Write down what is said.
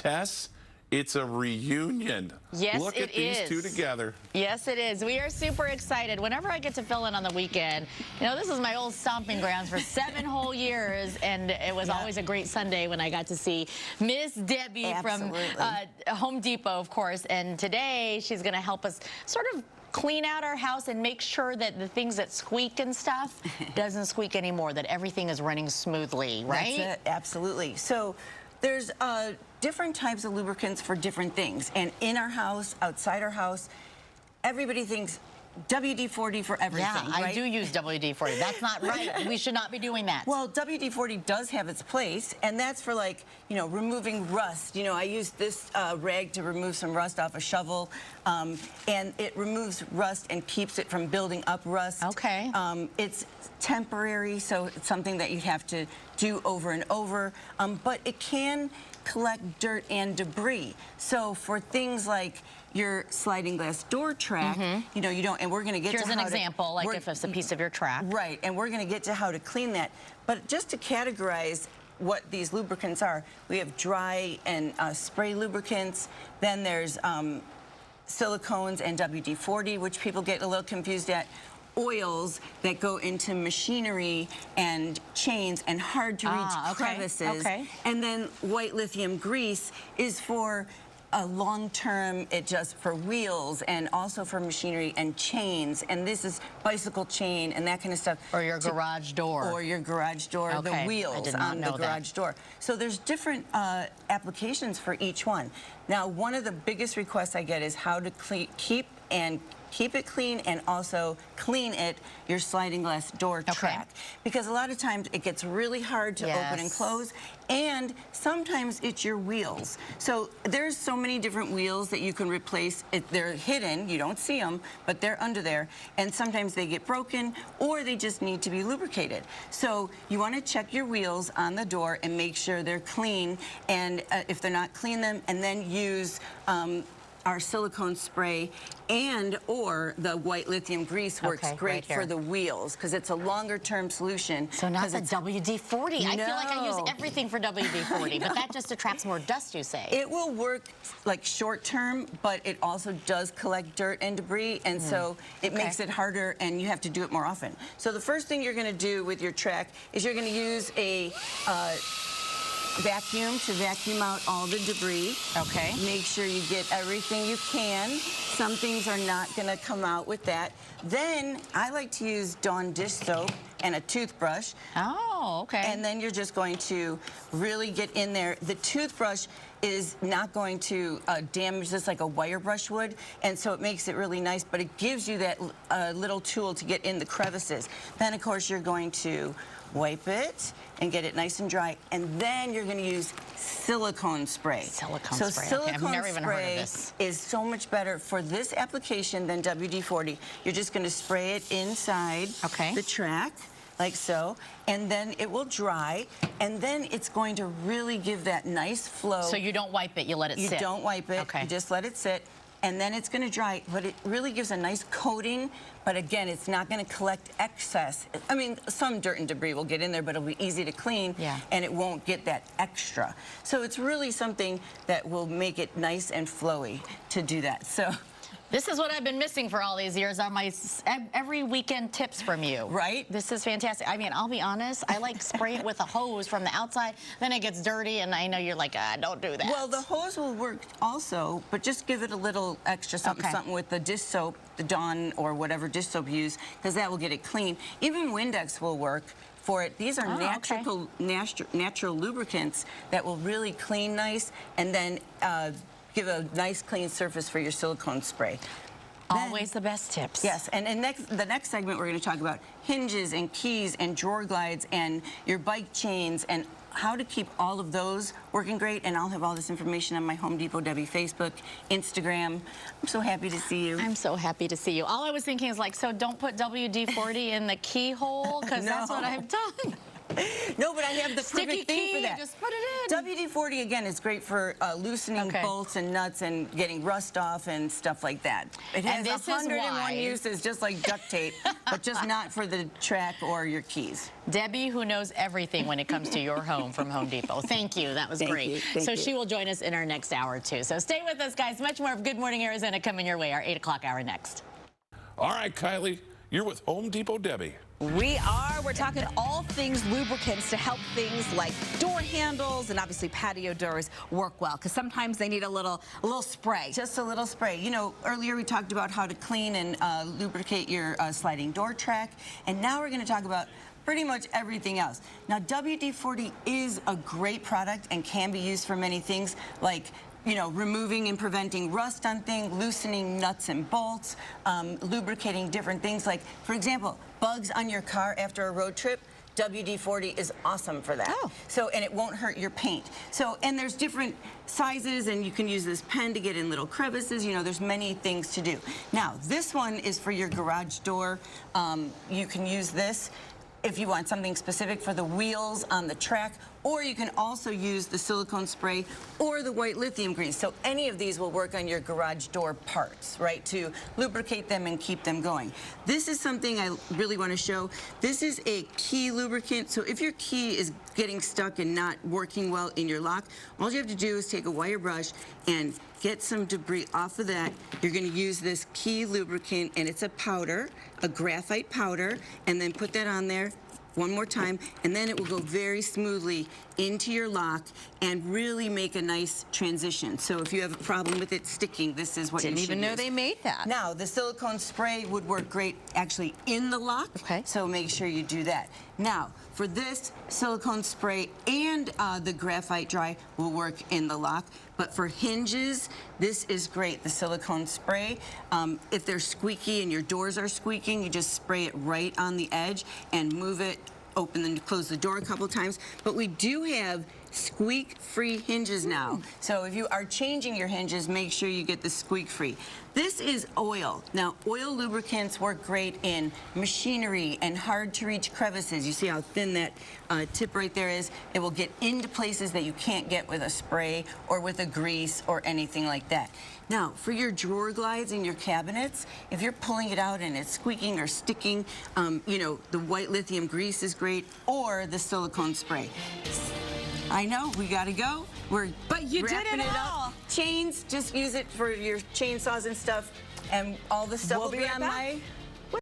Tess, it's a reunion. Yes, Look it at these is. two together. Yes, it is. We are super excited. Whenever I get to fill in on the weekend, you know, this is my old stomping grounds for 7 whole years, and it was always a great Sunday when I got to see Miss Debbie from Home Depot, of course. And today she's going to help us sort of clean out our house and make sure that the things that squeak and stuff doesn't squeak anymore, that everything is running smoothly, right? That's it, absolutely. So there's different types of lubricants for different things. And in our house, outside our house, everybody thinks WD-40 for everything, yeah, I right? do use WD-40. That's not right. We should not be doing that. Well, WD-40 does have its place, and that's for, like, you know, removing rust. You know, I use this rag to remove some rust off a shovel, and it removes rust and keeps it from building up rust. Okay. It's temporary, so it's something that you have to do over and over, but it can collect dirt and debris. So for things like your sliding glass door track, you know, you don't, and we're going to get Here's to an how example, like if it's a piece of your track. Right, and we're going to get to how to clean that. But just to categorize what these lubricants are, we have dry and spray lubricants. Then there's silicones and WD-40, which people get a little confused at. Oils that go into machinery and chains and hard-to-reach crevices. And then white lithium grease is for a long-term, it just for wheels and also for machinery and chains. And this is bicycle chain and that kind of stuff. Or your garage door. Or your garage door, the wheels on the garage door. So there's different applications for each one. Now, one of the biggest requests I get is how to keep it clean and also clean your sliding glass door track. Because a lot of times it gets really hard to open and close, and sometimes it's your wheels. So there's so many different wheels that you can replace. They're hidden, you don't see them, but they're under there, and sometimes they get broken or they just need to be lubricated. So you want to check your wheels on the door and make sure they're clean, and if they're not, clean them, and then use our silicone spray and or the white lithium grease works great for the wheels because it's a longer term solution. So not the WD-40. I feel like I use everything for WD-40, but that just attracts more dust, you say. It will work like short term, but it also does collect dirt and debris, and so it makes it harder and you have to do it more often. So the first thing you're going to do with your track is you're going to use a vacuum to vacuum out all the debris. Make sure you get everything you can. Some things are not going to come out with that. Then I like to use Dawn dish soap and a toothbrush. And then you're just going to really get in there. The toothbrush is not going to damage this like a wire brush would, and so it makes it really nice, but it gives you that little tool to get in the crevices. Then, of course, you're going to wipe it and get it nice and dry, and then you're going to use silicone spray. Silicone spray. I've never even heard of this. Is so much better for this application than WD-40. You're just going to spray it inside the track, like so, and then it will dry, and then it's going to really give that nice flow. So you don't wipe it, you let it sit. You don't wipe it, you just let it sit, and then it's going to dry, but it really gives a nice coating, but again, it's not going to collect excess. I mean, some dirt and debris will get in there, but it'll be easy to clean, and it won't get that extra. So it's really something that will make it nice and flowy to do that. So this is what I've been missing for all these years, are my every weekend tips from you. Right? This is fantastic. I mean, I'll be honest, I like spray it with a hose from the outside, then it gets dirty, and I know you're like, don't do that. Well, the hose will work also, but just give it a little extra something with the dish soap, the Dawn or whatever dish soap you use, because that will get it clean. Even Windex will work for it. These are natural lubricants that will really clean nice, and then give a nice clean surface for your silicone spray. Always the best tips. Yes, and the next segment we're going to talk about hinges and keys and drawer glides and your bike chains and how to keep all of those working great, and I'll have all this information on my Home Depot Debbie Facebook, Instagram. I'm so happy to see you. I'm so happy to see you. All I was thinking is like, so don't put WD-40 in the keyhole, because that's what I've done. No, but I have the Sticky perfect thing key, for that. just put it in. WD-40, again, is great for loosening bolts and nuts and getting rust off and stuff like that. It has 101 uses, just like duct tape, but just not for the track or your keys. Debbie, who knows everything when it comes to your home from Home Depot. Thank you. That was great. Thank you. She will join us in our next hour, too. So stay with us, guys. Much more of Good Morning Arizona coming your way. Our 8 o'clock hour next. All right, Kylie, you're with Home Depot Debbie. We are. We're talking all things lubricants to help things like door handles and obviously patio doors work well, because sometimes they need a little spray. Just a little spray. You know, earlier we talked about how to clean and lubricate your sliding door track, and now we're going to talk about pretty much everything else. Now, WD-40 is a great product and can be used for many things, like, you know, removing and preventing rust on things, loosening nuts and bolts, lubricating different things. Like, for example, bugs on your car after a road trip, WD-40 is awesome for that. Oh. So, and it won't hurt your paint. So, and there's different sizes, and you can use this pen to get in little crevices. You know, there's many things to do. Now, this one is for your garage door. You can use this if you want something specific for the wheels on the track, or you can also use the silicone spray or the white lithium grease. So any of these will work on your garage door parts, right, to lubricate them and keep them going. This is something I really want to show. This is a key lubricant. So if your key is getting stuck and not working well in your lock, all you have to do is take a wire brush and get some debris off of that. You're going to use this key lubricant, and it's a powder, a graphite powder, and then put that on there one more time, and then it will go very smoothly into your lock and really make a nice transition. So if you have a problem with it sticking, this is what you should use. Didn't even know they made that. Now, the silicone spray would work great actually in the lock, so make sure you do that. Now, for this, silicone spray and the graphite dry will work in the lock, but for hinges, this is great, the silicone spray. If they're squeaky and your doors are squeaking, you just spray it right on the edge and move it, open and close the door a couple times. But we do have squeak-free hinges now. So if you are changing your hinges, make sure you get the squeak-free. This is oil. Now, oil lubricants work great in machinery and hard-to-reach crevices. You see how thin that tip right there is? It will get into places that you can't get with a spray or with a grease or anything like that. Now, for your drawer glides in your cabinets, if you're pulling it out and it's squeaking or sticking, you know, the white lithium grease is great, or the silicone spray. I know, we gotta go. But you did it all. Up. Chains, just use it for your chainsaws and stuff, and all the stuff will be right on back. my